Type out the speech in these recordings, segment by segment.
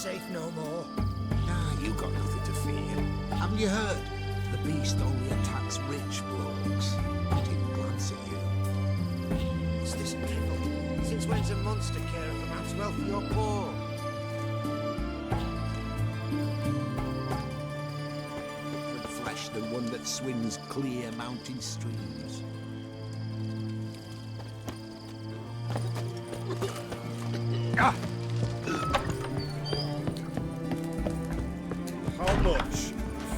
safe no more. Nah, you got nothing to fear. Haven't you heard? The beast only attacks rich blokes. He didn't glance at you. What's this drivel? Since when's a monster care of a man's wealthy or poor? Different flesh than one that swims clear mountain streams. Ah! How much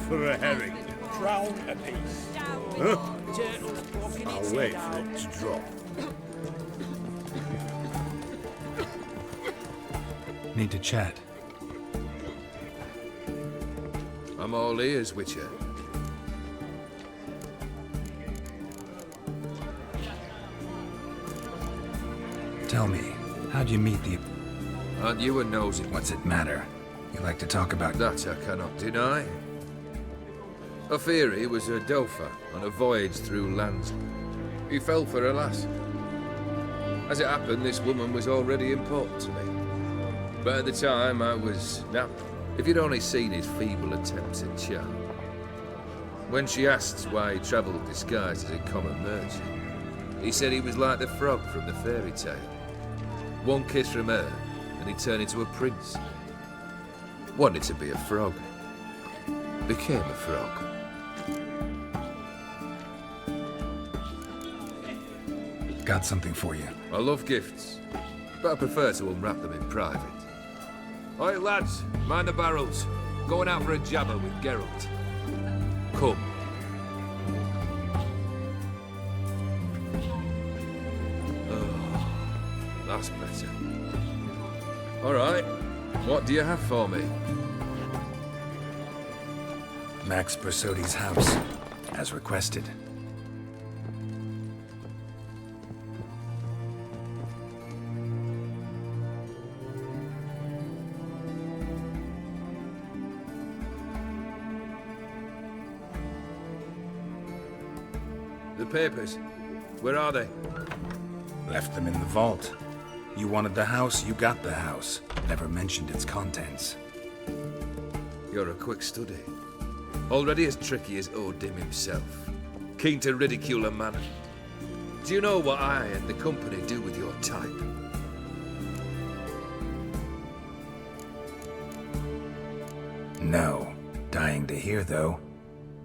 for a herring? Crown apiece. Huh? I'll wait for it to drop. Need to chat. I'm all ears, Witcher. Tell me, how'd you meet the... Aren't you a nosy? What's it matter? You like to talk about... That I cannot deny. Ophiri was a Dauphin on a voyage through lands. He fell for a lass. As it happened, this woman was already important to me. But at the time, I was napped. If you'd only seen his feeble attempts at charm. When she asked why he travelled disguised as a common merchant, he said he was like the frog from the fairy tale. One kiss from her, and he turned into a prince. Wanted to be a frog. Became a frog. Got something for you. I love gifts, but I prefer to unwrap them in private. Oi, lads, mind the barrels. Going out for a jabber with Geralt. Come. Oh, that's better. All right, what do you have for me? Max Bersodi's house, as requested. The papers. Where are they? Left them in the vault. You wanted the house, you got the house. Never mentioned its contents. You're a quick study. Already as tricky as Odin himself. Keen to ridicule a man. Do you know what I and the company do with your type? No. Dying to hear, though.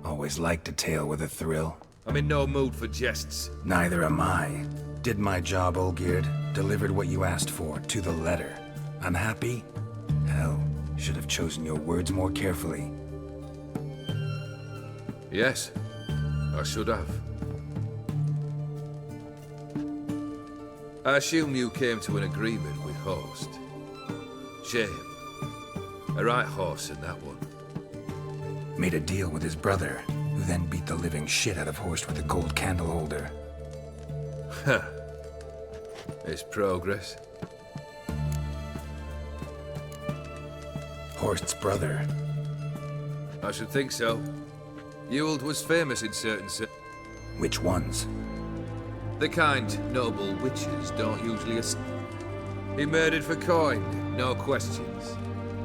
Always liked a tale with a thrill. I'm in no mood for jests. Neither am I. Did my job, Olgierd. Delivered what you asked for, to the letter. Unhappy? Hell, should have chosen your words more carefully. Yes, I should have. I assume you came to an agreement with Horst. Shame. A right horse in that one. Made a deal with his brother, who then beat the living shit out of Horst with a gold candle holder. Huh. It's progress. Horst's brother. I should think so. Ewald was famous in certain Which ones? The kind noble witches don't usually He murdered for coin, no questions.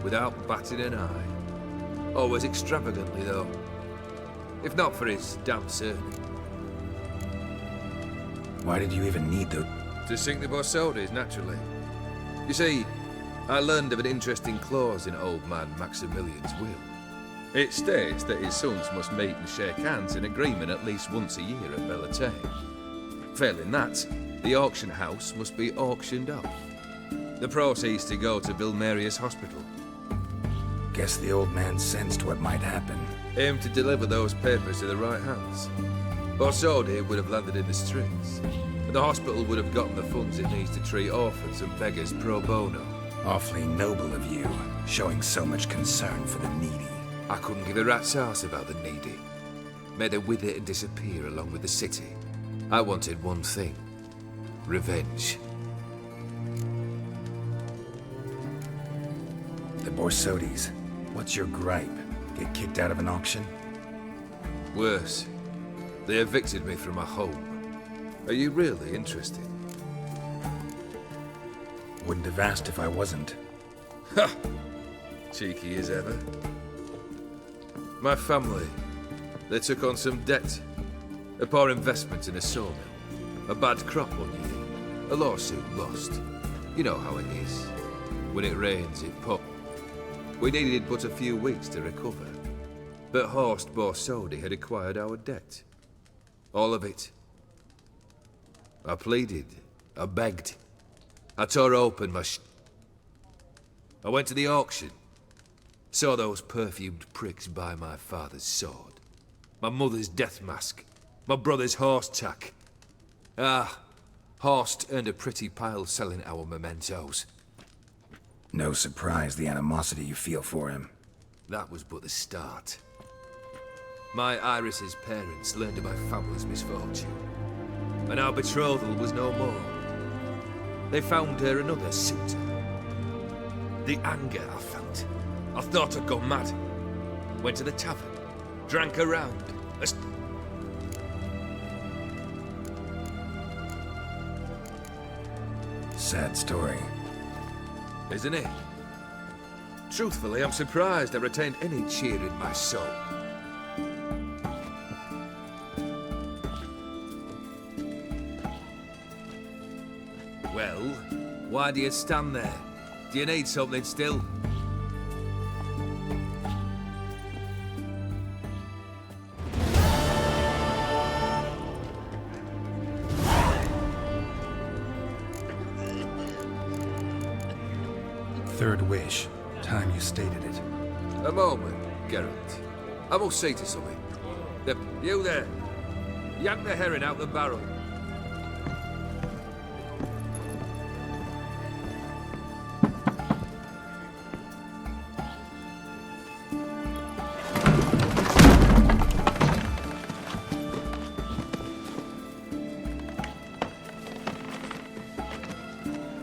Without batting an eye. Always extravagantly, though. If not for his damn surname. Why did you even need the... To sink the Borsodis, naturally. You see, I learned of an interesting clause in old man Maximilian's will. It states that his sons must meet and shake hands in agreement at least once a year at Bellatane. Failing that, the auction house must be auctioned off. The proceeds to go to Vilmeria's hospital. Guess the old man sensed what might happen. Aimed to deliver those papers to the right hands. Borsodi would have landed in the streets, and the hospital would have gotten the funds it needs to treat orphans and beggars pro bono. Awfully noble of you, showing so much concern for the needy. I couldn't give a rat's ass about the needy. Made her wither and disappear along with the city. I wanted one thing. Revenge. The Borsodis. What's your gripe? Get kicked out of an auction? Worse. They evicted me from my home. Are you really interested? Wouldn't have asked if I wasn't. Ha! Cheeky as ever. My family, they took on some debt. A poor investment in a sawmill. A bad crop one year. A lawsuit lost. You know how it is. When it rains, it pours. We needed but a few weeks to recover. But Horst Borsodi had acquired our debt. All of it. I pleaded. I begged. I tore open my I went to the auction. Saw those perfumed pricks buy my father's sword. My mother's death mask. My brother's horse tack. Ah, Horst earned a pretty pile selling our mementos. No surprise the animosity you feel for him. That was but the start. My Iris's parents learned of my family's misfortune, and our betrothal was no more. They found her another suitor. The anger I felt. I thought I'd gone mad. Went to the tavern, drank around. Sad story. Isn't it? Truthfully, I'm surprised I retained any cheer in my soul. Well, why do you stand there? Do you need something still? Third wish. Time you stated it. A moment, Geralt. I must say to something. You there. Yank the herring out the barrel.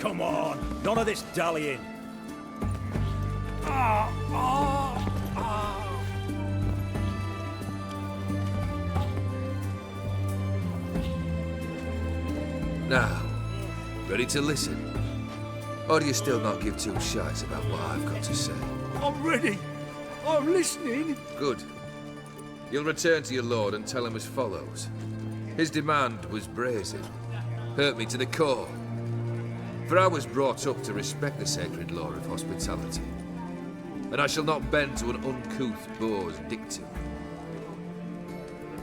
Come on, none of this dallying. Now, ready to listen? Or do you still not give two shites about what I've got to say? I'm ready. I'm listening. Good. You'll return to your lord and tell him as follows. His demand was brazen. Hurt me to the core. For I was brought up to respect the sacred law of hospitality. And I shall not bend to an uncouth boor's dictum.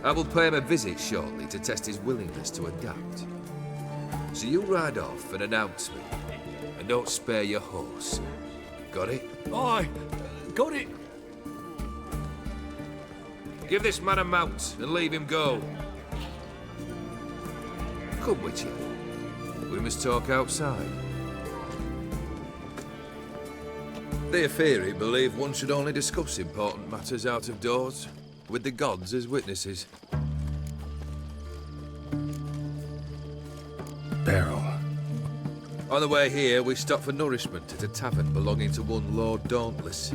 I will pay him a visit shortly to test his willingness to adapt. So you ride off and announce me, and don't spare your horse. Got it? Aye, got it. Give this man a mount and leave him go. Come, Witcher. We must talk outside. The Aetheri believe one should only discuss important matters out of doors, with the gods as witnesses. Barrel. On the way here, we stopped for nourishment at a tavern belonging to one Lord Dauntless.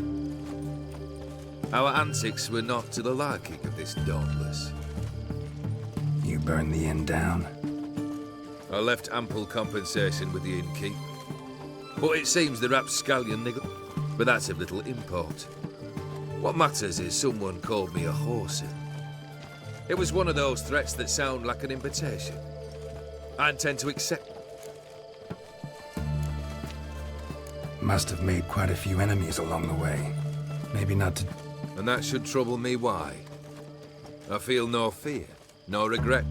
Our antics were not to the liking of this Dauntless. You burned the inn down? I left ample compensation with the innkeep. But it seems the rapscallion niggle. But that's of little import. What matters is someone called me a whoreson. It was one of those threats that sound like an invitation. I intend to accept. Must have made quite a few enemies along the way. Maybe not to... And that should trouble me why. I feel no fear, no regret.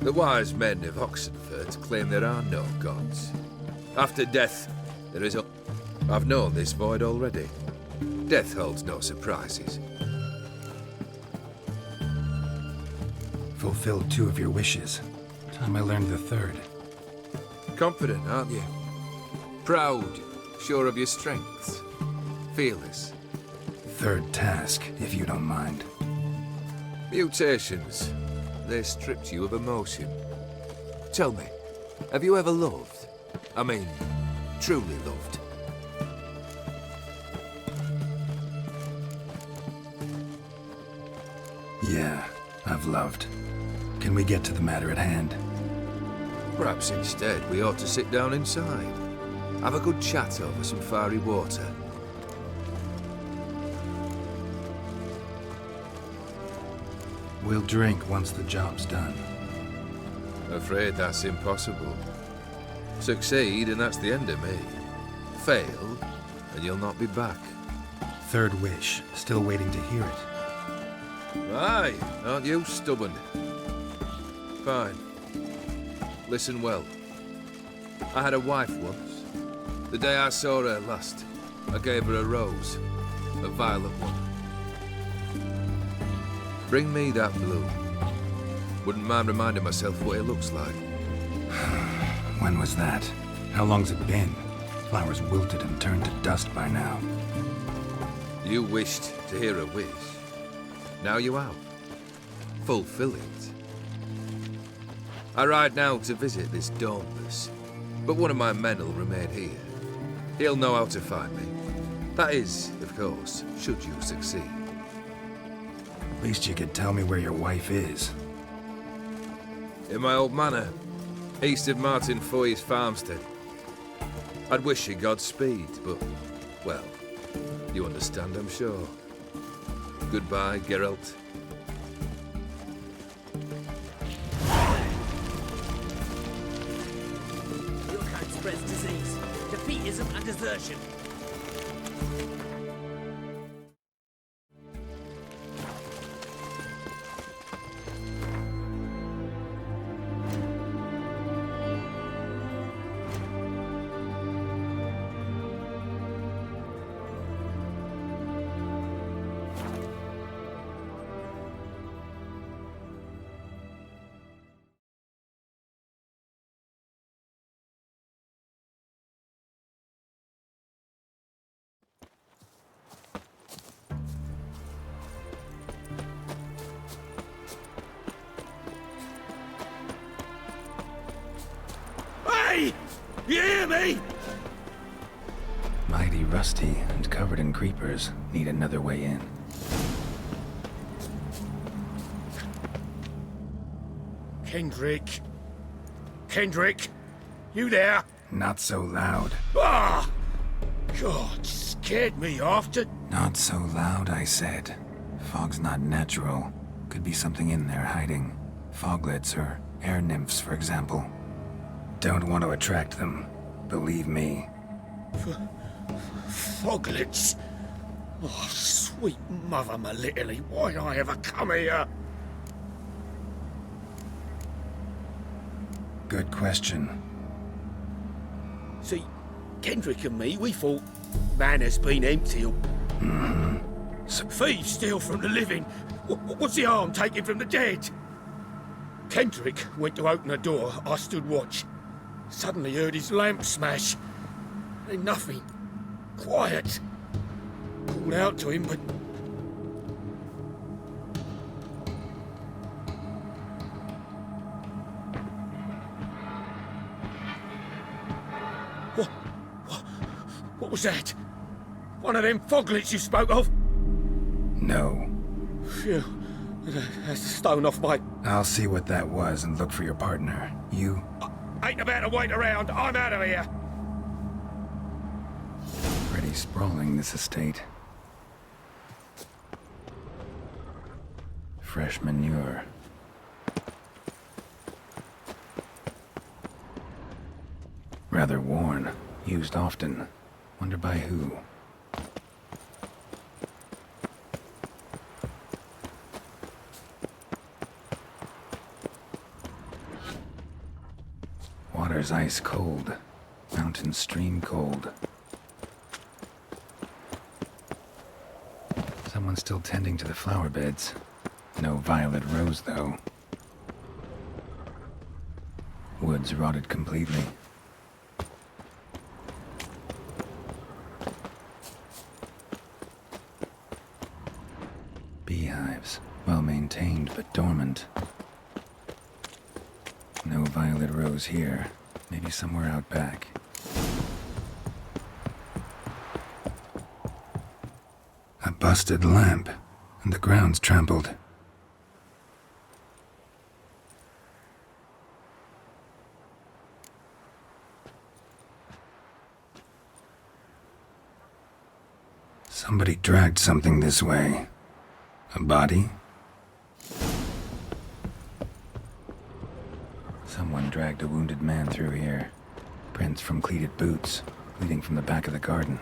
The wise men of Oxenfurt claim there are no gods. After death, there is a... I've known this void already. Death holds no surprises. Fulfilled 2 of your wishes. Time I learned the 3rd. Confident, aren't you? Proud, sure of your strengths. Fearless. 3rd task, if you don't mind. Mutations. They stripped you of emotion. Tell me, have you ever loved? I mean, truly loved? Yeah, I've loved. Can we get to the matter at hand? Perhaps instead we ought to sit down inside. Have a good chat over some fiery water. We'll drink once the job's done. Afraid that's impossible. Succeed, and that's the end of me. Fail, and you'll not be back. Third wish. Still waiting to hear it. Aye, aren't you stubborn? Fine. Listen well. I had a wife once. The day I saw her last, I gave her a rose. A violet one. Bring me that bloom. Wouldn't mind reminding myself what it looks like. When was that? How long's it been? Flowers wilted and turned to dust by now. You wished to hear a wish. Now you have. Fulfill it. I ride now to visit this dauntless, but one of my men will remain here. He'll know how to find me. That is, of course, should you succeed. At least you could tell me where your wife is. In my old manor, east of Martin Foy's farmstead. I'd wish you Godspeed, but, well, you understand, I'm sure. Goodbye, Geralt. Your kind spreads disease, defeatism and desertion. Hey! You hear me? Mighty rusty and covered in creepers. Need another way in. Kendrick. Kendrick? You there? Not so loud. Ah! God, scared me after. Not so loud, I said. Fog's not natural. Could be something in there hiding. Foglets or air nymphs, for example. Don't want to attract them. Believe me. Foglets? Oh, sweet mother, my little, why'd I ever come here? Good question. See, Kendrick and me, we thought man has been empty. Thieves steal from the living. What's the harm taken from the dead? Kendrick went to open the door. I stood watch. Suddenly heard his lamp smash. Then nothing. Quiet. Called out to him, but... What was that? One of them foglets you spoke of? No. Phew. That's a stone off my... I'll see what that was and look for your partner. You? Ain't about to wait around. I'm out of here. Pretty sprawling, this estate. Fresh manure. Rather worn. Used often. Wonder by who. Water's ice cold. Mountain stream cold. Someone's still tending to the flower beds. No violet rose, though. Woods rotted completely. Beehives. Well maintained, but dormant. No violet rose here. Maybe somewhere out back. A busted lamp, and the ground's trampled. Somebody dragged something this way. A body? dragged a wounded man through here. Prints from cleated boots, leading from the back of the garden.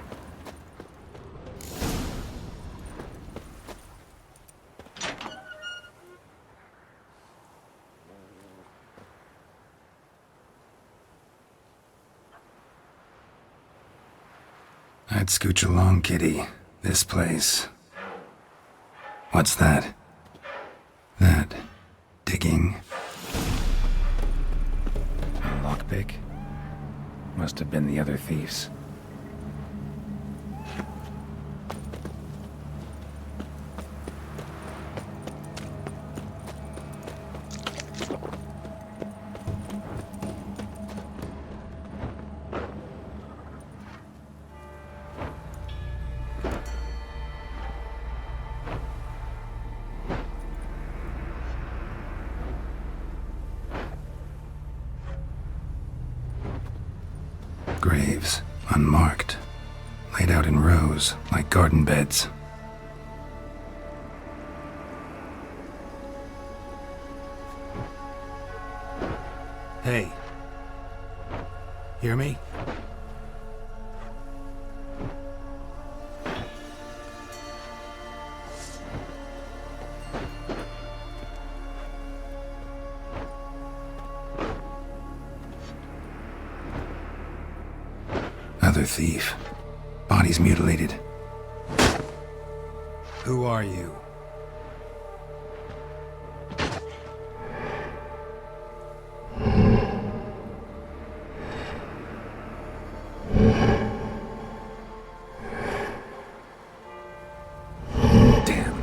I'd scooch along, kitty. This place. What's that? That... digging? A lockpick? Must have been the other thieves. Graves, unmarked, laid out in rows like garden beds. Hey. Hear me? Another thief. Bodies mutilated. Who are you? Damn.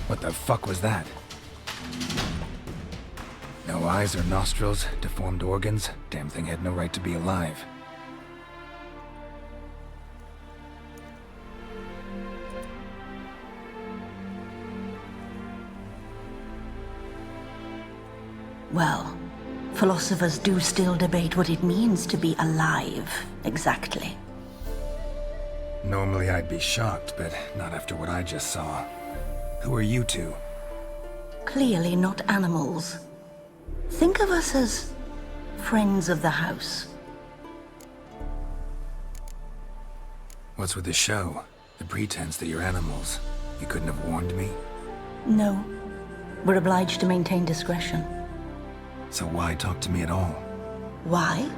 What the fuck was that? No eyes or nostrils, deformed organs. Damn thing had no right to be alive. Well, philosophers do still debate what it means to be alive, exactly. Normally I'd be shocked, but not after what I just saw. Who are you two? Clearly not animals. Think of us as friends of the house. What's with the show? The pretense that you're animals. You couldn't have warned me? No. We're obliged to maintain discretion. So why talk to me at all? Why?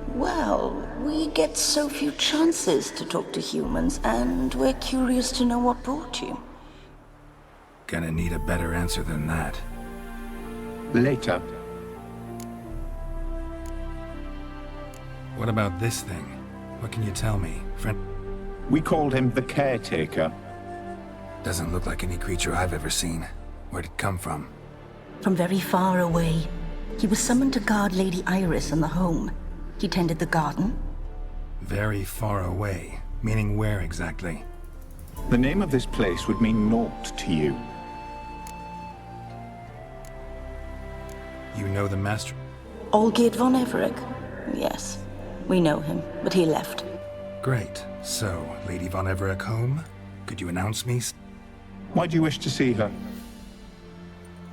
Well, we get so few chances to talk to humans, and we're curious to know what brought you. Gonna need a better answer than that. Later. What about this thing? What can you tell me, friend? We called him the Caretaker. Doesn't look like any creature I've ever seen. Where'd it come from? From very far away. He was summoned to guard Lady Iris in the home. He tended the garden. Very far away. Meaning where exactly? The name of this place would mean naught to you. You know the master? Olgierd von Everett. Yes, we know him, but he left. Great. So, Lady von Everett home? Could you announce me? Why do you wish to see her?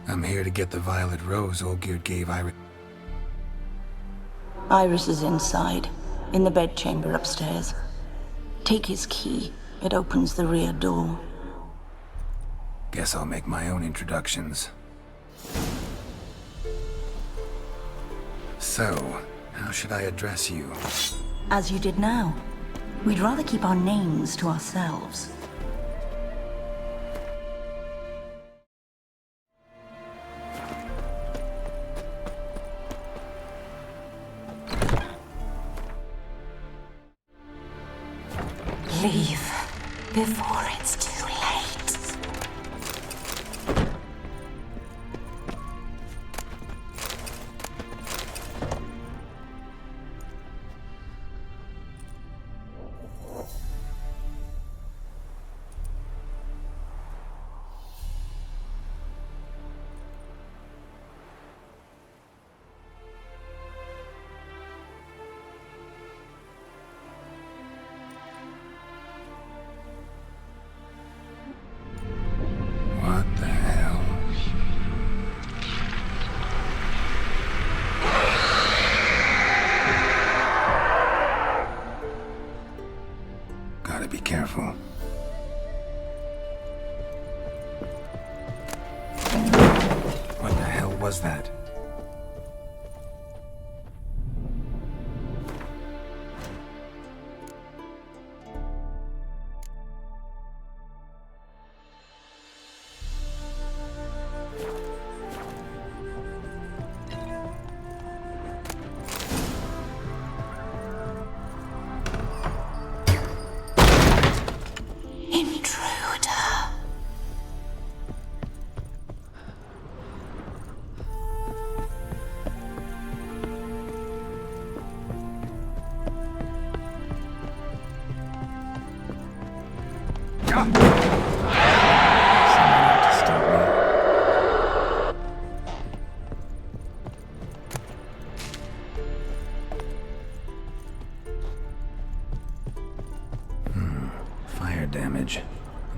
I'm here to get the violet rose Olgierd gave Iris. Iris is inside, in the bedchamber upstairs. Take his key. It opens the rear door. Guess I'll make my own introductions. So, how should I address you? As you did now. We'd rather keep our names to ourselves. Leave before it's too late. What the hell? Gotta be careful. What the hell was that?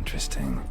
Interesting.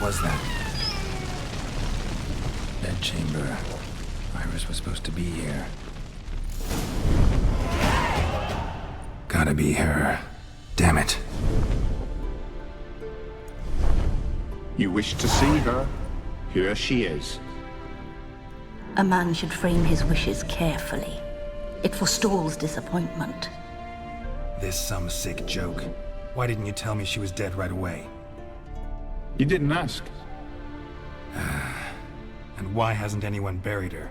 was that? That chamber. Iris was supposed to be here. Gotta be her. Damn it. You wish to see her? Here she is. A man should frame his wishes carefully. It forestalls disappointment. This some sick joke. Why didn't you tell me she was dead right away? You didn't ask. And why hasn't anyone buried her?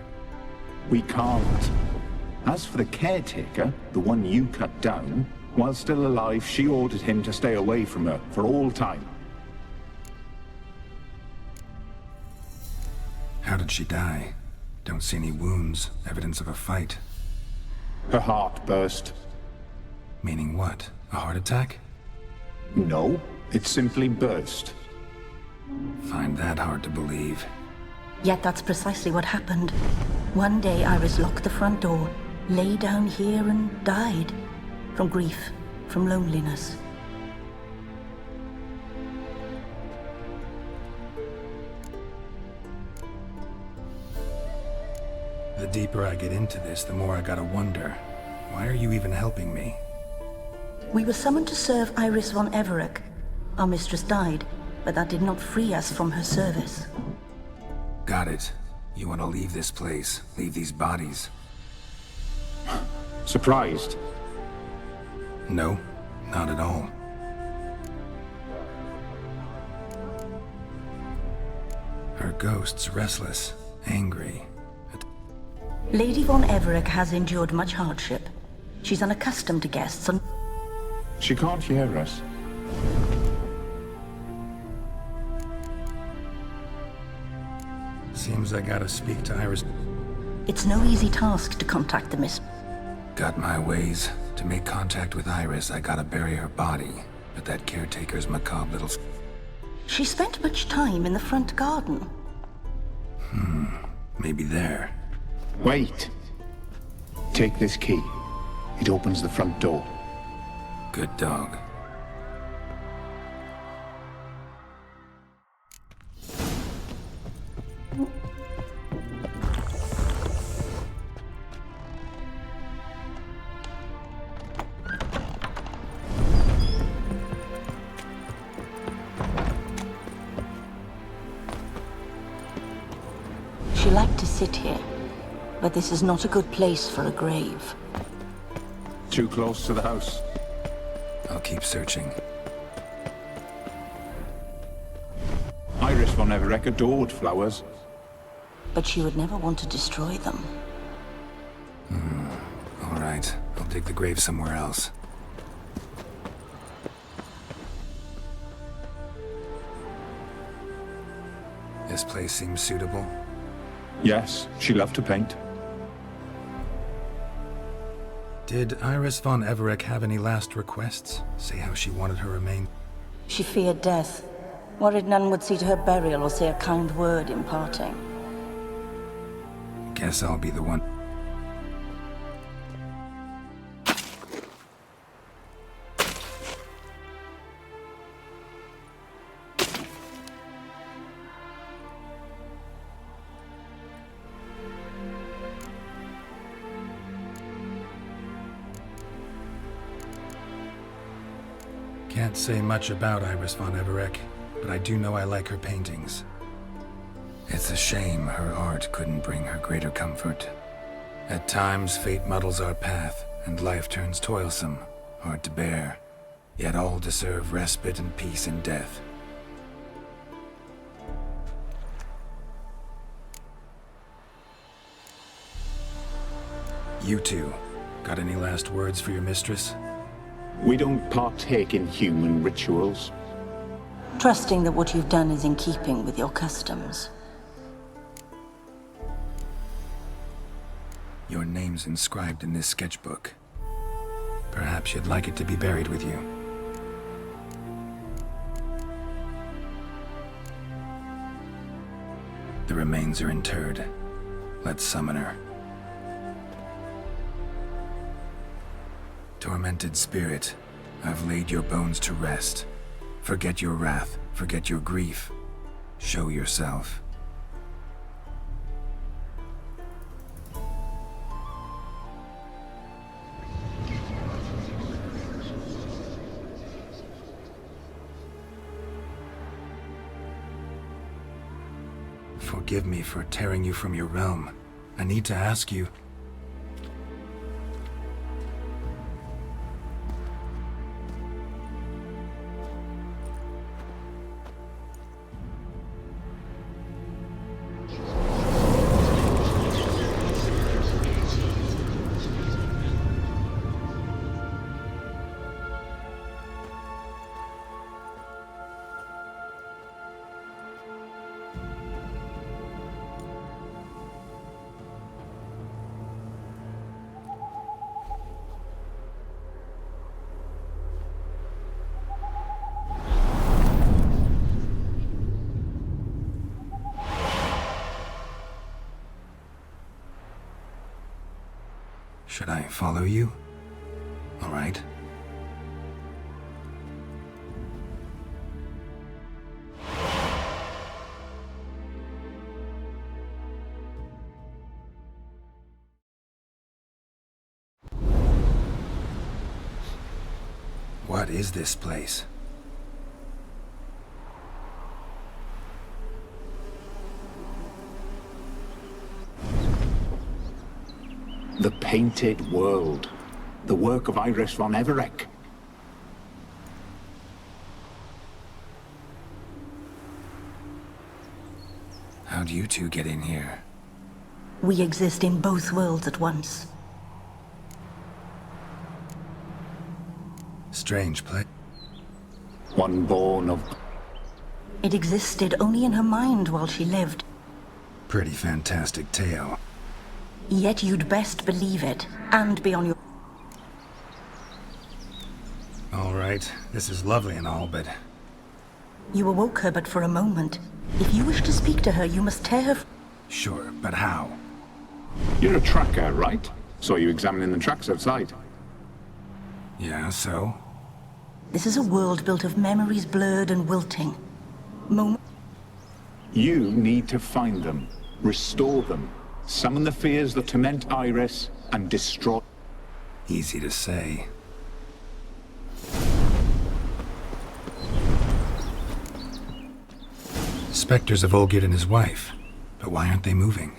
We can't. As for the caretaker, the one you cut down, while still alive, she ordered him to stay away from her for all time. How did she die? Don't see any wounds, evidence of a fight. Her heart burst. Meaning what? A heart attack? No, it simply burst. Find that hard to believe. Yet that's precisely what happened. One day Iris locked the front door, lay down here and died. From grief, from loneliness. The deeper I get into this, the more I gotta wonder. Why are you even helping me? We were summoned to serve Iris von Everec. Our mistress died, but that did not free us from her service. Got it. You want to leave this place, leave these bodies. Surprised? No, not at all. Her ghost's restless, angry. Lady von Everec has endured much hardship. She's unaccustomed to guests and... She can't hear us. Seems I gotta speak to Iris. It's no easy task to contact the miss. Got my ways. To make contact with Iris, I gotta bury her body. But that caretaker's macabre little... She spent much time in the front garden. Maybe there. Wait. Take this key. It opens the front door. Good dog. She liked to sit here, but this is not a good place for a grave. Too close to the house. I'll keep searching. Iris von Everec adored flowers. But she would never want to destroy them. All right, I'll dig the grave somewhere else. This place seems suitable. Yes, she loved to paint. Did Iris von Everec have any last requests? Say how she wanted her remains? She feared death, worried none would see to her burial or say a kind word in parting. Guess I'll be the one. Can't say much about Iris von Everec, but I do know I like her paintings. It's a shame her art couldn't bring her greater comfort. At times, fate muddles our path, and life turns toilsome, hard to bear. Yet all deserve respite and peace in death. You two, got any last words for your mistress? We don't partake in human rituals. Trusting that what you've done is in keeping with your customs. Your name's inscribed in this sketchbook. Perhaps you'd like it to be buried with you. The remains are interred. Let's summon her. Tormented spirit, I've laid your bones to rest. Forget your wrath, forget your grief. Show yourself. Forgive me for tearing you from your realm. I need to ask you... Should I follow you? All right. What is this place? The Painted World. The work of Iris von Everec. How'd you two get in here? We exist in both worlds at once. Strange place. One born of... It existed only in her mind while she lived. Pretty fantastic tale. Yet you'd best believe it, and be on your... All right, this is lovely and all, but... You awoke her but for a moment. If you wish to speak to her, you must tear her... Sure, but how? You're a tracker, right? Saw you examining the tracks outside. Yeah, so? This is a world built of memories blurred and wilting. You need to find them, restore them, summon the fears that torment Iris, and destroy... Easy to say. Spectres of Olgierd and his wife. But why aren't they moving?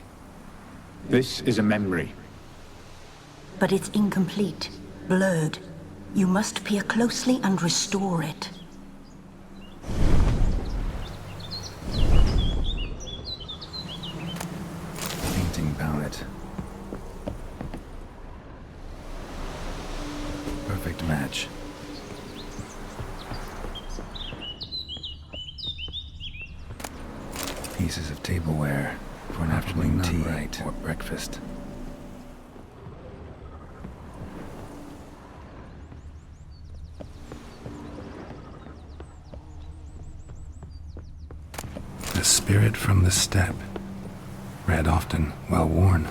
This is a memory. But it's incomplete, blurred. You must peer closely and restore it. Painting palette. Perfect match. Pieces of tableware for an afternoon tea or breakfast. The spirit from the steppe. Read often, well worn.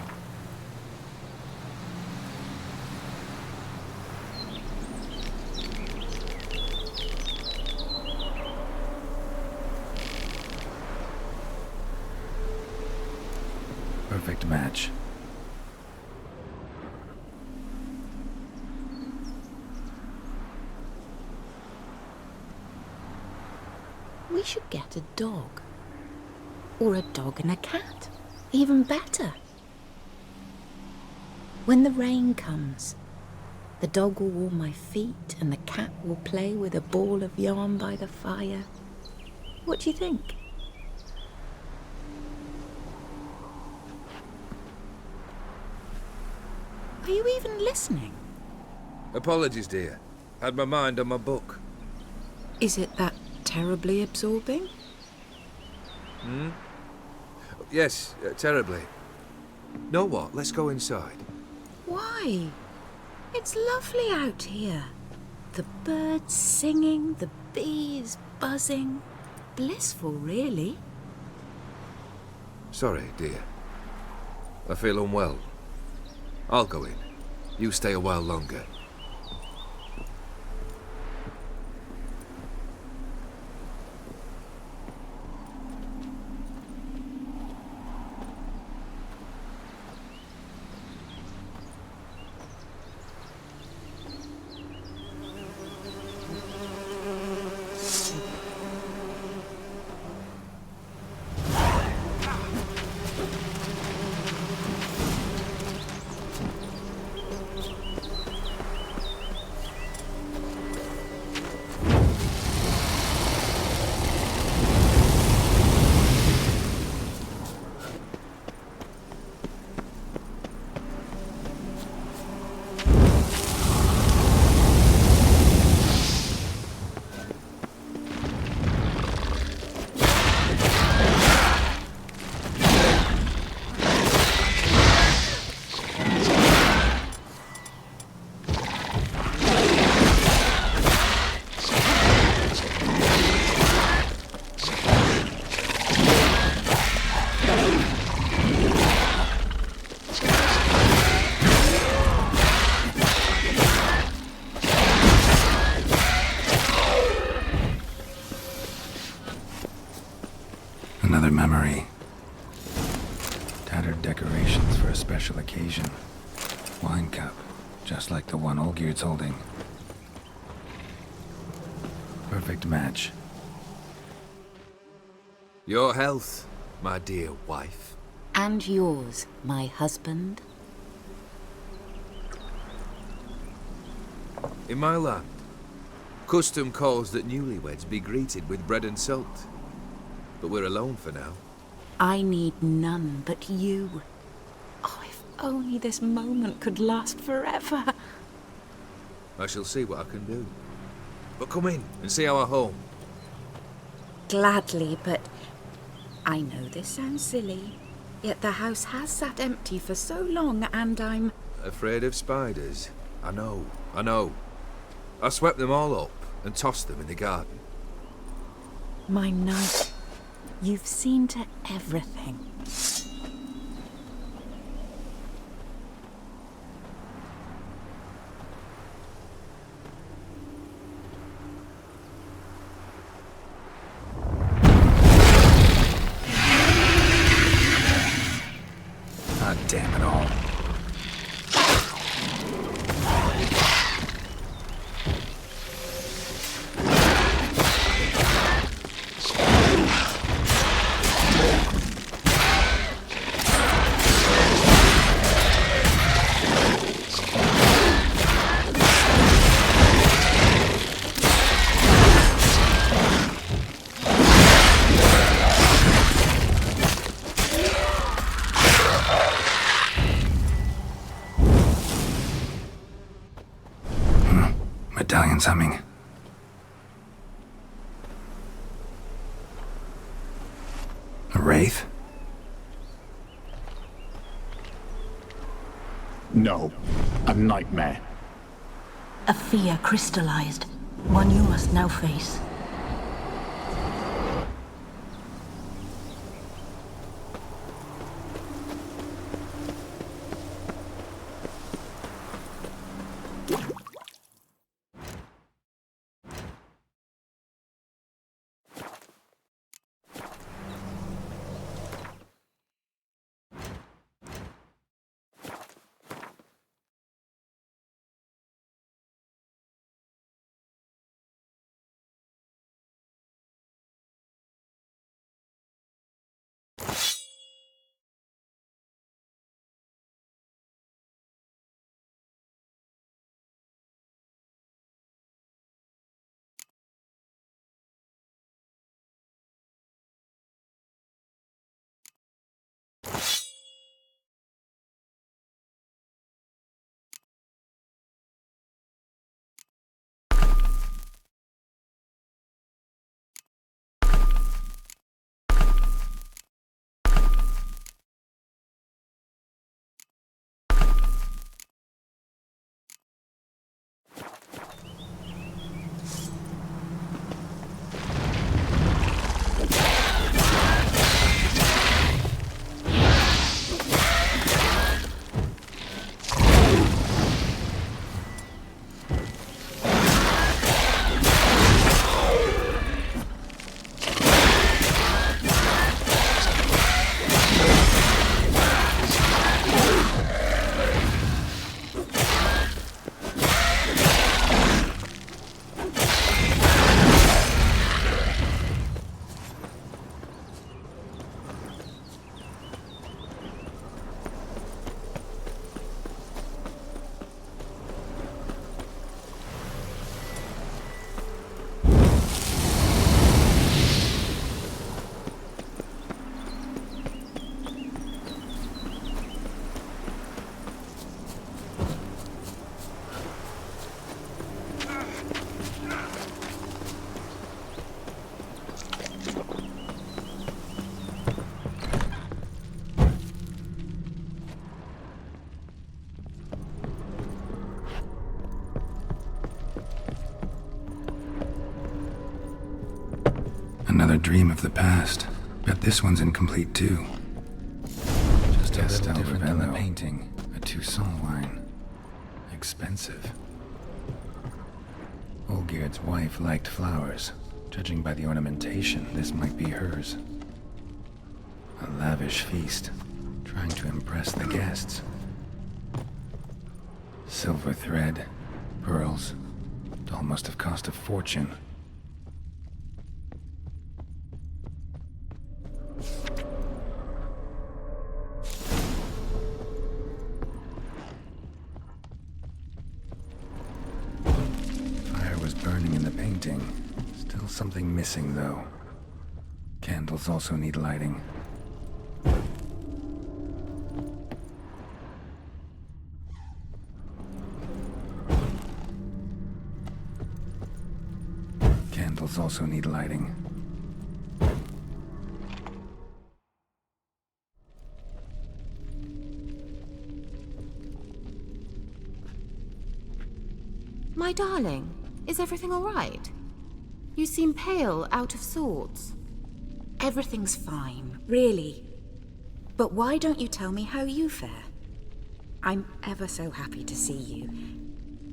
Perfect match. We should get a dog. Or a dog and a cat. Even better. When the rain comes, the dog will warm my feet and the cat will play with a ball of yarn by the fire. What do you think? Are you even listening? Apologies, dear. Had my mind on my book. Is it that terribly absorbing? Yes, terribly. Know what? Let's go inside. Why? It's lovely out here. The birds singing, the bees buzzing. Blissful, really. Sorry, dear. I feel unwell. I'll go in. You stay a while longer. Tattered decorations for a special occasion. Wine cup, just like the one Olgierd's holding. Perfect match. Your health, my dear wife. And yours, my husband. In my land, custom calls that newlyweds be greeted with bread and salt. But we're alone for now. I need none but you. Oh, if only this moment could last forever. I shall see what I can do. But come in and see our home. Gladly, but I know this sounds silly, yet the house has sat empty for so long and I'm... Afraid of spiders? I know. I swept them all up and tossed them in the garden. My knight, you've seen to everything. Ah, damn it all. Medallion's humming. A wraith? No, a nightmare. A fear crystallized, one you must now face. Another dream of the past. Bet this one's incomplete too. Just a little different than the painting. A Toussaint wine. Expensive. Olgierd's wife liked flowers. Judging by the ornamentation, this might be hers. A lavish feast. Trying to impress the guests. Silver thread, pearls. It all must have cost a fortune. Fire was burning in the painting. Still something missing, though. Candles also need lighting. Candles also need lighting. My darling, is everything all right? You seem pale, out of sorts. Everything's fine, really. But why don't you tell me how you fare? I'm ever so happy to see you.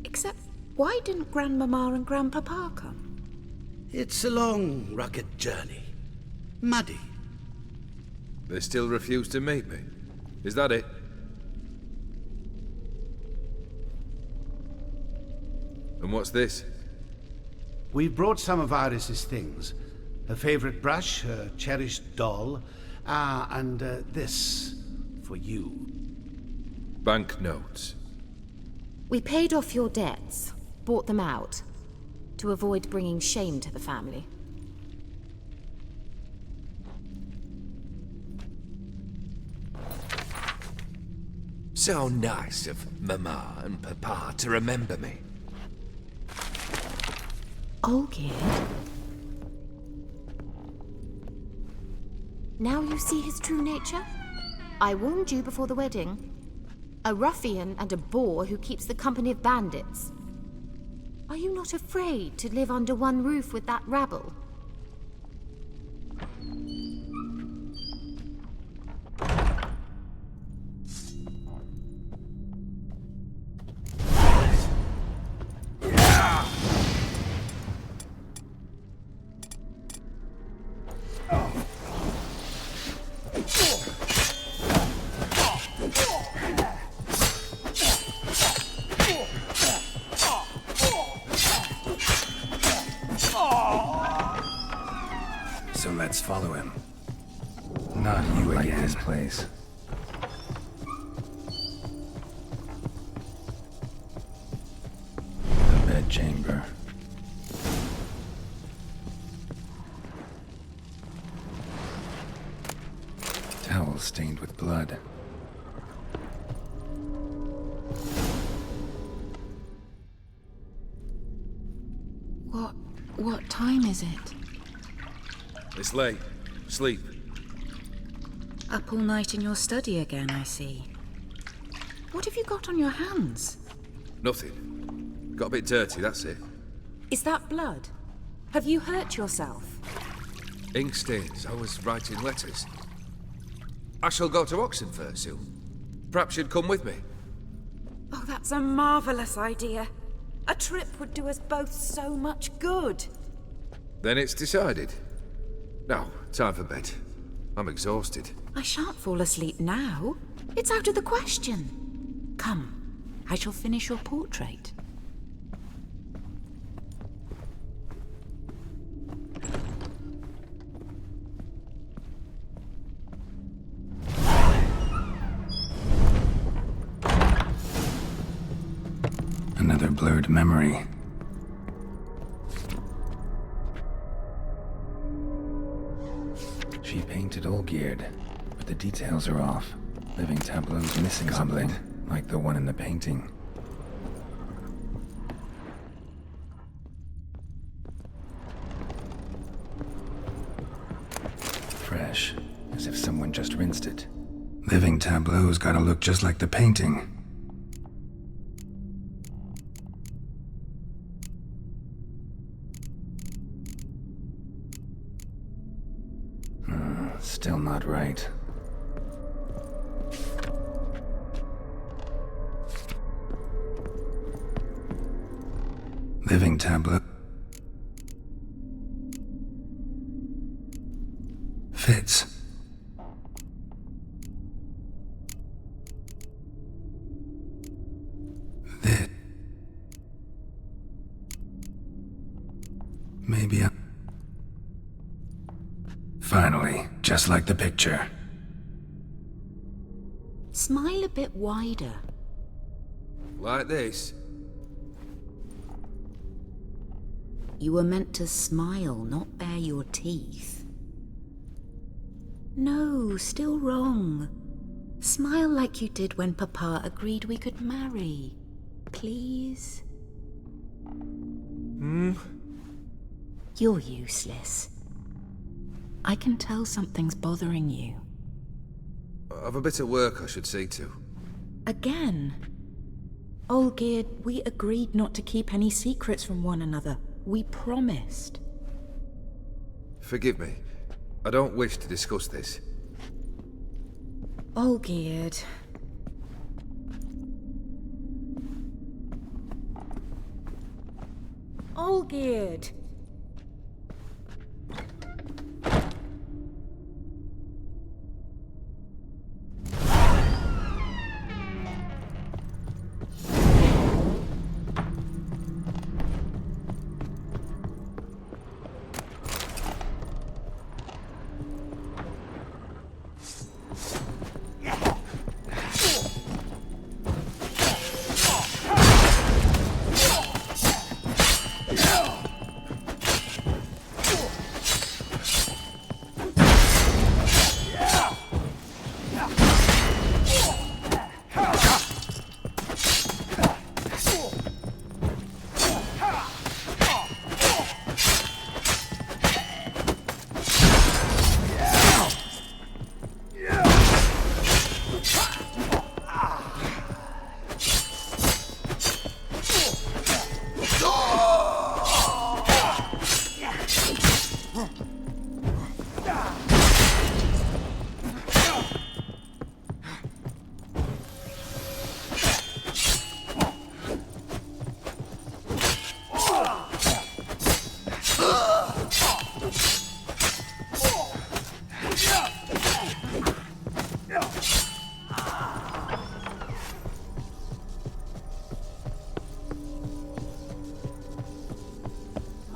Except, why didn't Grandmama and Grandpapa come? It's a long, rugged journey. Muddy. They still refuse to meet me. Is that it? And what's this? We've brought some of Iris's things. Her favorite brush, her cherished doll, and this for you. Banknotes. We paid off your debts, bought them out, to avoid bringing shame to the family. So nice of Mama and Papa to remember me. Olgierd? Now you see his true nature? I warned you before the wedding. A ruffian and a boor who keeps the company of bandits. Are you not afraid to live under one roof with that rabble? So let's follow him. Not you again. Like this place. The bedchamber. Towel stained with blood. What time is it? It's late. Sleep. Up all night in your study again, I see. What have you got on your hands? Nothing. Got a bit dirty, that's it. Is that blood? Have you hurt yourself? Ink stains. I was writing letters. I shall go to Oxenfurt soon. Perhaps you'd come with me. Oh, that's a marvelous idea. A trip would do us both so much good. Then it's decided. Now, time for bed. I'm exhausted. I shan't fall asleep now. It's out of the question. Come, I shall finish your portrait. Another blurred memory. She painted Olgierd, but the details are off. Living tableau's missing something, like the one in the painting. Fresh, as if someone just rinsed it. Living tableau's gotta look just like the painting. Still not right. Living tableau. Fits. Maybe Finally, just like the picture. Smile a bit wider. Like this? You were meant to smile, not bare your teeth. No, still wrong. Smile like you did when Papa agreed we could marry. Please? You're useless. I can tell something's bothering you. I've a bit of work I should see to. Again? Olgierd, we agreed not to keep any secrets from one another. We promised. Forgive me. I don't wish to discuss this. Olgierd. Olgierd!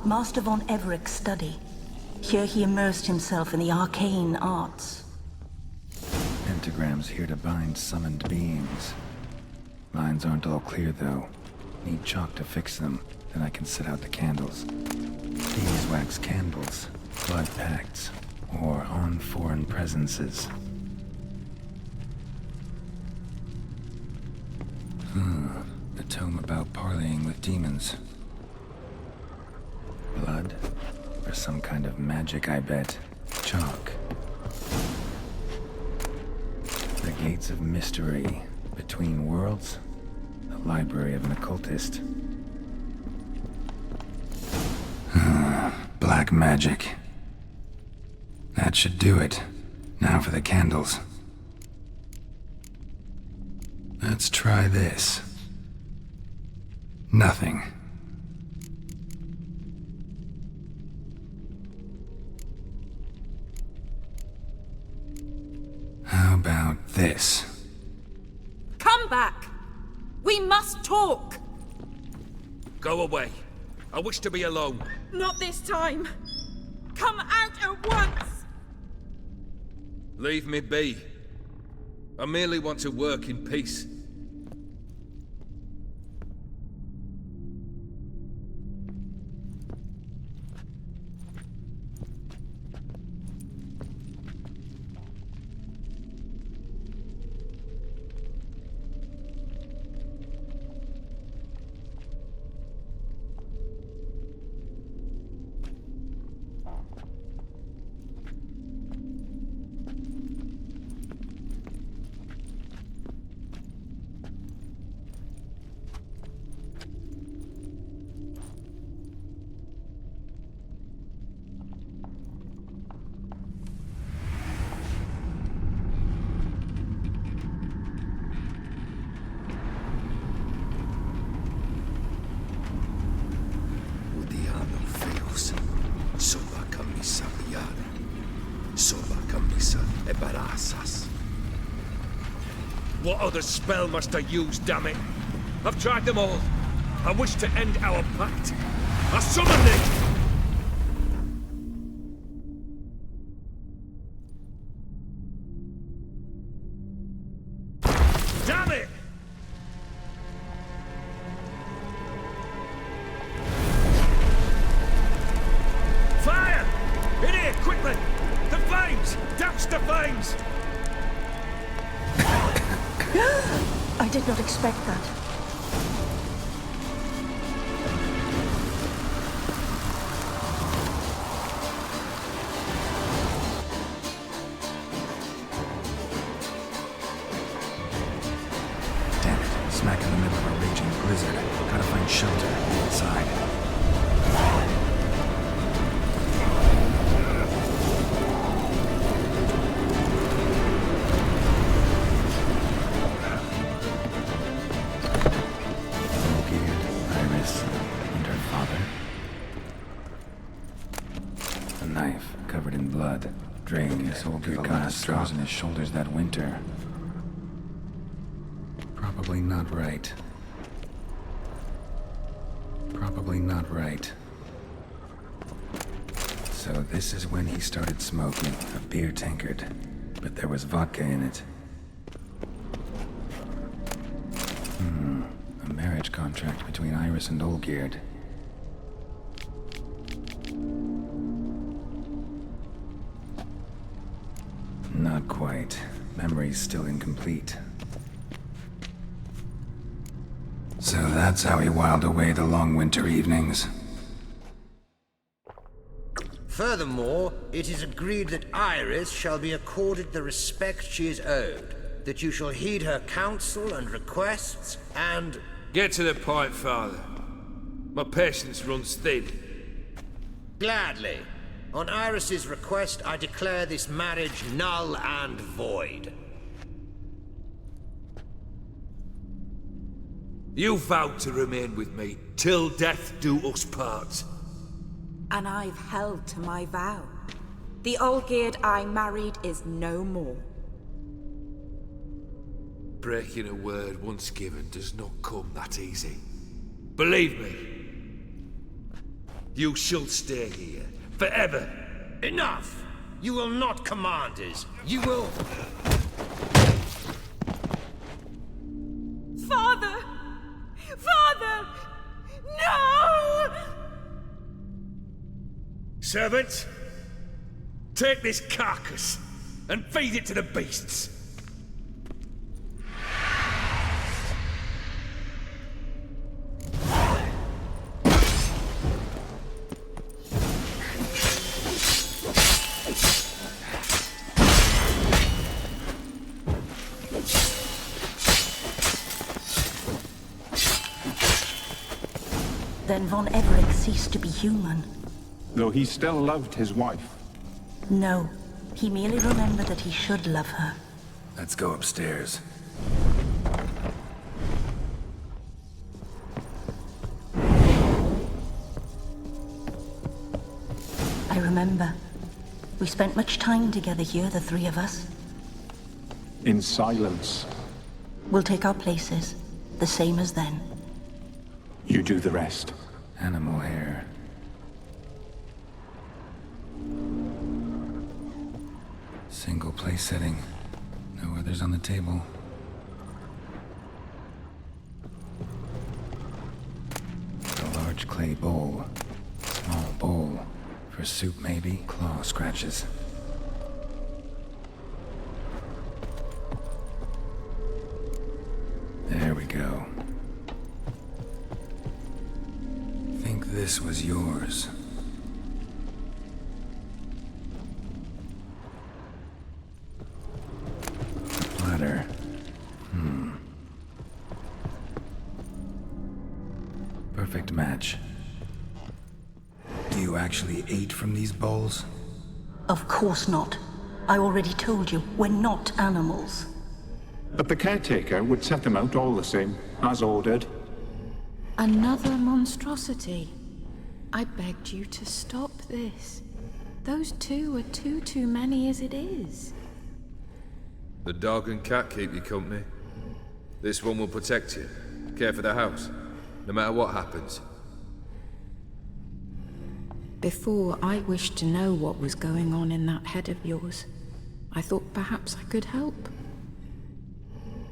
Master von Everett's study. Here he immersed himself in the arcane arts. Pentagrams here to bind summoned beings. Lines aren't all clear, though. Need chalk to fix them, then I can set out the candles. Beeswax candles, blood pacts, or on foreign presences. A tome about parleying with demons. Blood? Or some kind of magic, I bet. Chalk. The Gates of Mystery. Between Worlds? The Library of an Occultist. Black magic. That should do it. Now for the candles. Let's try this. Nothing. How about this? Come back! We must talk! Go away. I wish to be alone. Not this time. Come out at once! Leave me be. I merely want to work in peace. What other spell must I use, damn it? I've tried them all. I wish to end our pact. I summon thee! I did not expect that. Damn it, smack in the middle of a raging blizzard. Gotta find shelter inside. Soldier got his straws in his shoulders that winter. Probably not right. Probably not right. So this is when he started smoking a beer tankard, but there was vodka in it. A marriage contract between Iris and Olgierd. Not quite. Memory's still incomplete. So that's how he whiled away the long winter evenings. Furthermore, it is agreed that Iris shall be accorded the respect she is owed, that you shall heed her counsel and requests, and... Get to the point, Father. My patience runs thin. Gladly. On Iris's request, I declare this marriage null and void. You vowed to remain with me till death do us part. And I've held to my vow. The Olgierd I married is no more. Breaking a word once given does not come that easy. Believe me. You shall stay here. Forever. Enough! You will not command us. You will... Father! Father! No! Servants, take this carcass and feed it to the beasts. Then Von Everett ceased to be human. Though he still loved his wife. No, he merely remembered that he should love her. Let's go upstairs. I remember. We spent much time together here, the three of us. In silence. We'll take our places, the same as then. You do the rest. Animal hair. Single place setting. No others on the table. A large clay bowl. Small bowl. For soup, maybe? Claw scratches. There we go. Think this was yours. A platter. Perfect match. Do you actually eat from these bowls? Of course not. I already told you, we're not animals. But the caretaker would set them out all the same, as ordered. Another monstrosity. I begged you to stop this. Those two are too many as it is. The dog and cat keep you company. This one will protect you, care for the house, no matter what happens. Before, I wished to know what was going on in that head of yours. I thought perhaps I could help.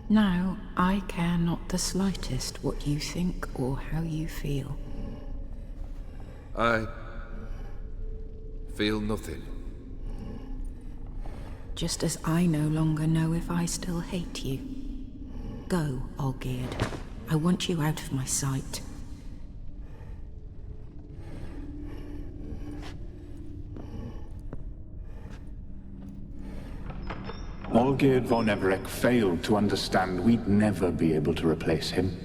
Now, I care not the slightest what you think or how you feel. I feel nothing. Just as I no longer know if I still hate you. Go, Olgierd. I want you out of my sight. Olgierd von Everec failed to understand we'd never be able to replace him.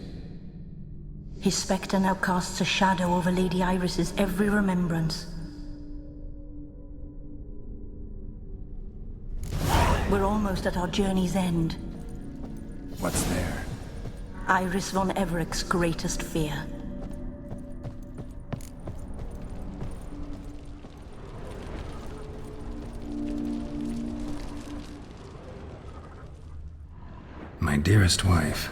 His spectre now casts a shadow over Lady Iris's every remembrance. We're almost at our journey's end. What's there? Iris von Everec's greatest fear. My dearest wife,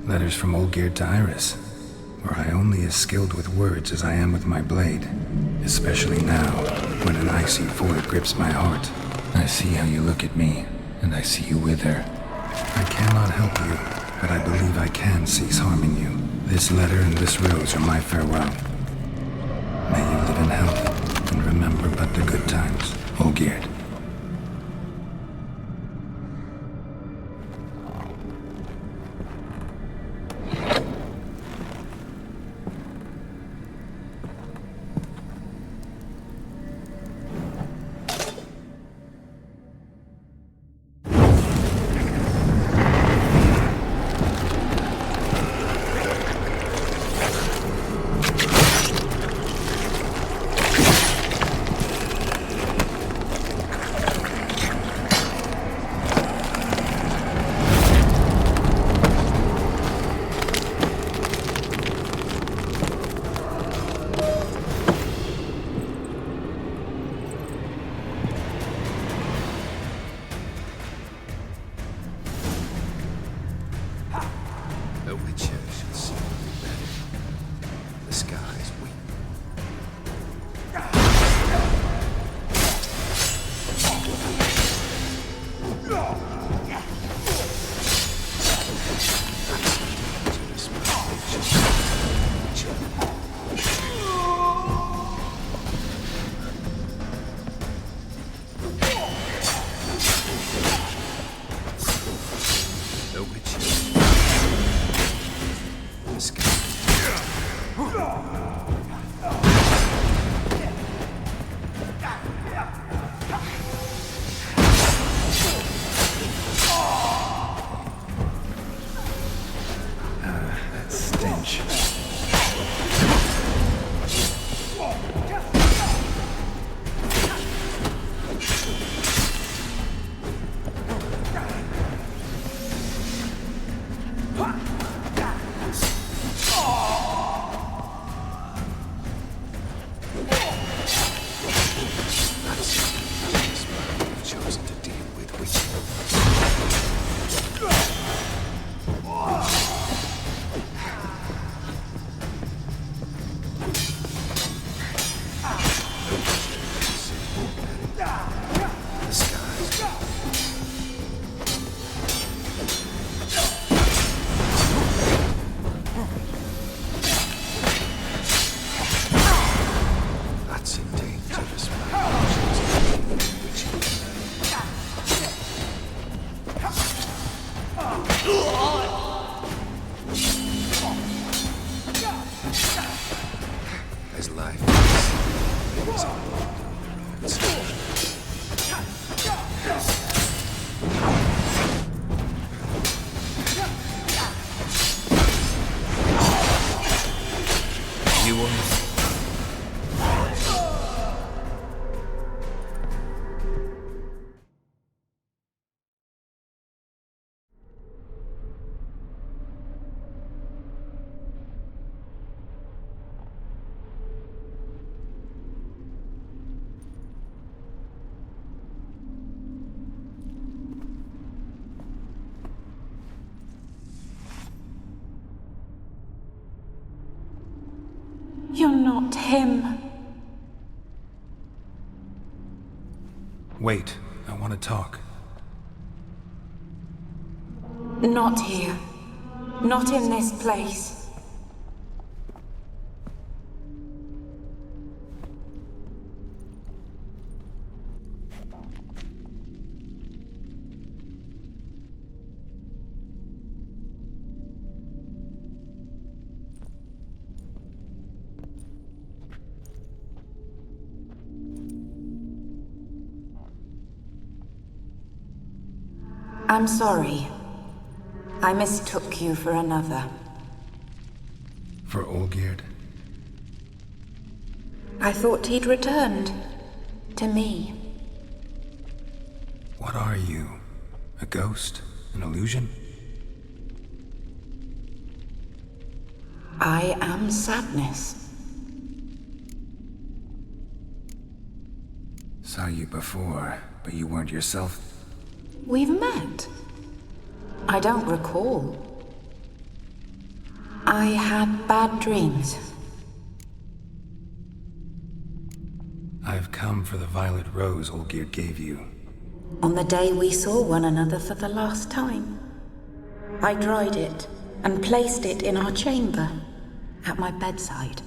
letters from Olgierd to Iris. Were I only as skilled with words as I am with my blade, especially now, when an icy void grips my heart. I see how you look at me, and I see you wither. I cannot help you, but I believe I can cease harming you. This letter and this rose are my farewell. May you live in health, and remember but the good times, Olgierd. You're not him. Wait, I want to talk. Not here. Not in this place. I'm sorry. I mistook you for another. For Olgierd? I thought he'd returned. To me. What are you? A ghost? An illusion? I am sadness. Saw you before, but you weren't yourself. We've met. I don't recall. I had bad dreams. I've come for the violet rose Olgierd gave you. On the day we saw one another for the last time, I dried it and placed it in our chamber, at my bedside.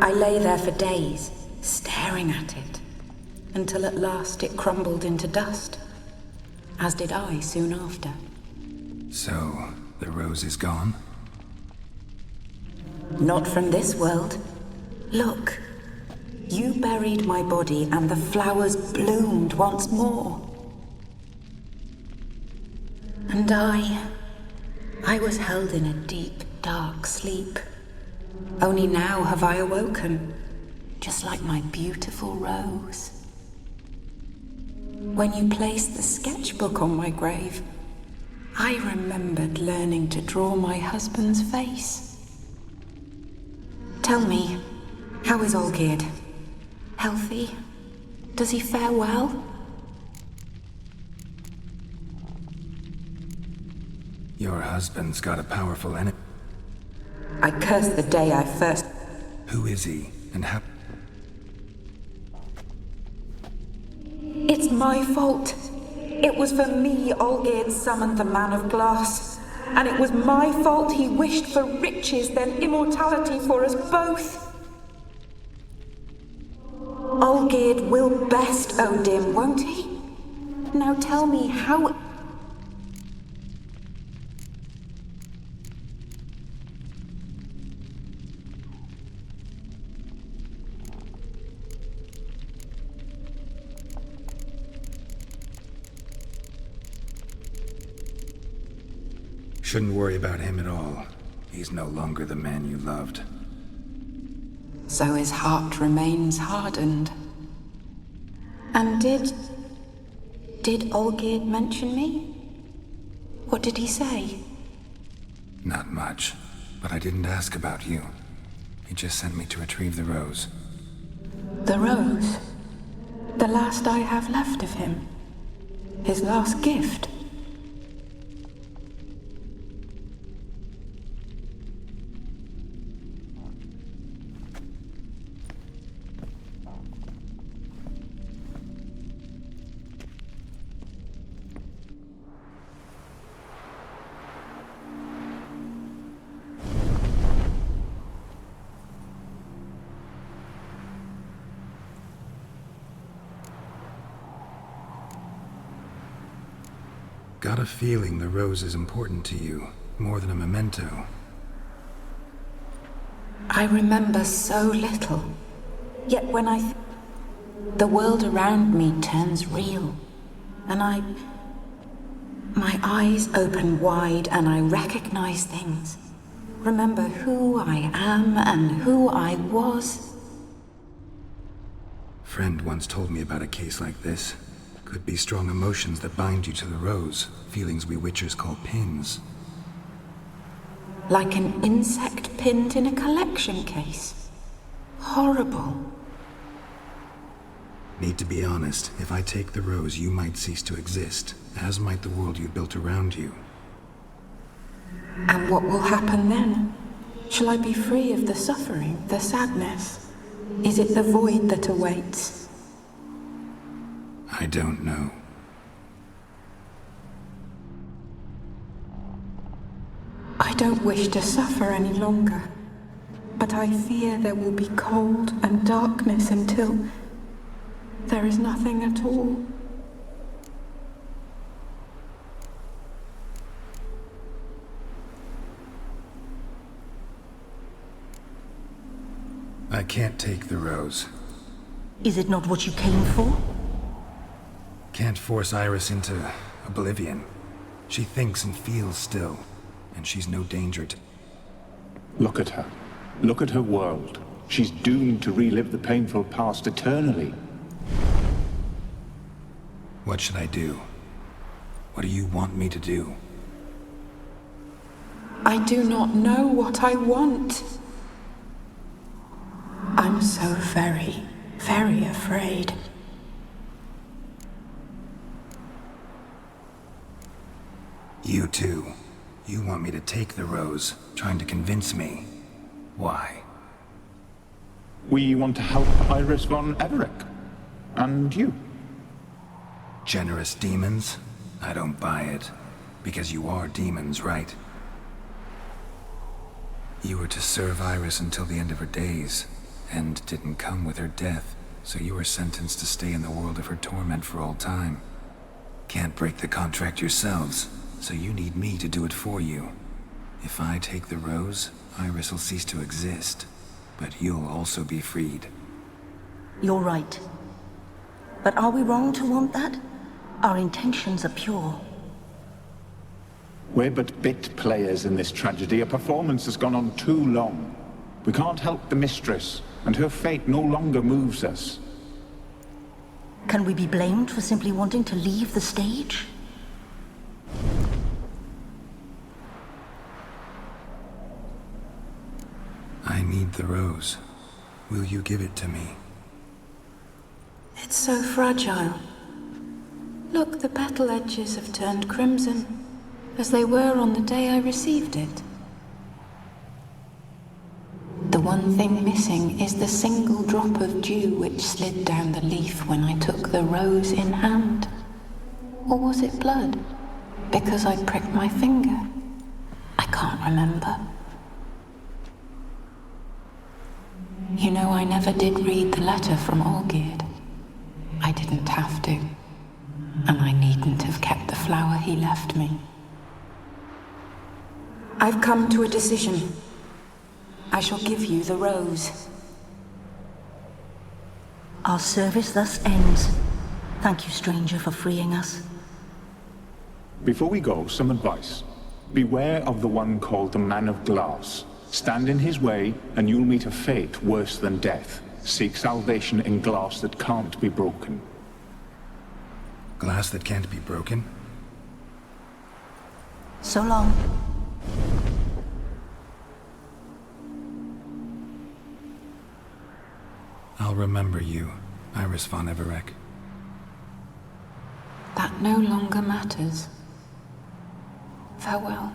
I lay there for days, staring at it, until at last it crumbled into dust, as did I soon after. So, the rose is gone? Not from this world. Look, you buried my body and the flowers bloomed once more. And I was held in a deep, dark sleep. Only now have I awoken, just like my beautiful rose. When you placed the sketchbook on my grave, I remembered learning to draw my husband's face. Tell me, how is Olgierd? Healthy? Does he fare well? Your husband's got a powerful enemy. I curse the day I first... Who is he, and how... It's my fault. It was for me Olgierd summoned the Man of Glass. And it was my fault he wished for riches, then immortality for us both. Olgierd will best Odin, won't he? Now tell me how... Shouldn't worry about him at all. He's no longer the man you loved. So his heart remains hardened. And did Olgierd mention me? What did he say? Not much, but I didn't ask about you. He just sent me to retrieve the rose. The rose? The last I have left of him? His last gift? Got a feeling the rose is important to you, more than a memento. I remember so little. Yet when the world around me turns real, and my eyes open wide and I recognize things. Remember who I am and who I was. Friend once told me about a case like this. Could be strong emotions that bind you to the rose, feelings we witchers call pins. Like an insect pinned in a collection case. Horrible. Need to be honest, if I take the rose, you might cease to exist, as might the world you built around you. And what will happen then? Shall I be free of the suffering, the sadness? Is it the void that awaits? I don't know. I don't wish to suffer any longer, but I fear there will be cold and darkness until there is nothing at all. I can't take the rose. Is it not what you came for? Can't force Iris into oblivion. She thinks and feels still, and she's no danger to... Look at her. Look at her world. She's doomed to relive the painful past eternally. What should I do? What do you want me to do? I do not know what I want. I'm so very, very afraid. You too. You want me to take the rose, trying to convince me. Why? We want to help Iris von Everec. And you. Generous demons? I don't buy it. Because you are demons, right? You were to serve Iris until the end of her days. End didn't come with her death, so you were sentenced to stay in the world of her torment for all time. Can't break the contract yourselves, so you need me to do it for you. If I take the rose, Iris will cease to exist, but you'll also be freed. You're right. But are we wrong to want that? Our intentions are pure. We're but bit players in this tragedy. A performance has gone on too long. We can't help the mistress, and her fate no longer moves us. Can we be blamed for simply wanting to leave the stage? I need the rose. Will you give it to me? It's so fragile. Look, the petal edges have turned crimson, as they were on the day I received it. The one thing missing is the single drop of dew which slid down the leaf when I took the rose in hand. Or was it blood? Because I pricked my finger. I can't remember. You know, I never did read the letter from Olgierd. I didn't have to. And I needn't have kept the flower he left me. I've come to a decision. I shall give you the rose. Our service thus ends. Thank you, stranger, for freeing us. Before we go, some advice. Beware of the one called the Man of Glass. Stand in his way, and you'll meet a fate worse than death. Seek salvation in glass that can't be broken. Glass that can't be broken? So long. I'll remember you, Iris von Everec. That no longer matters. Farewell.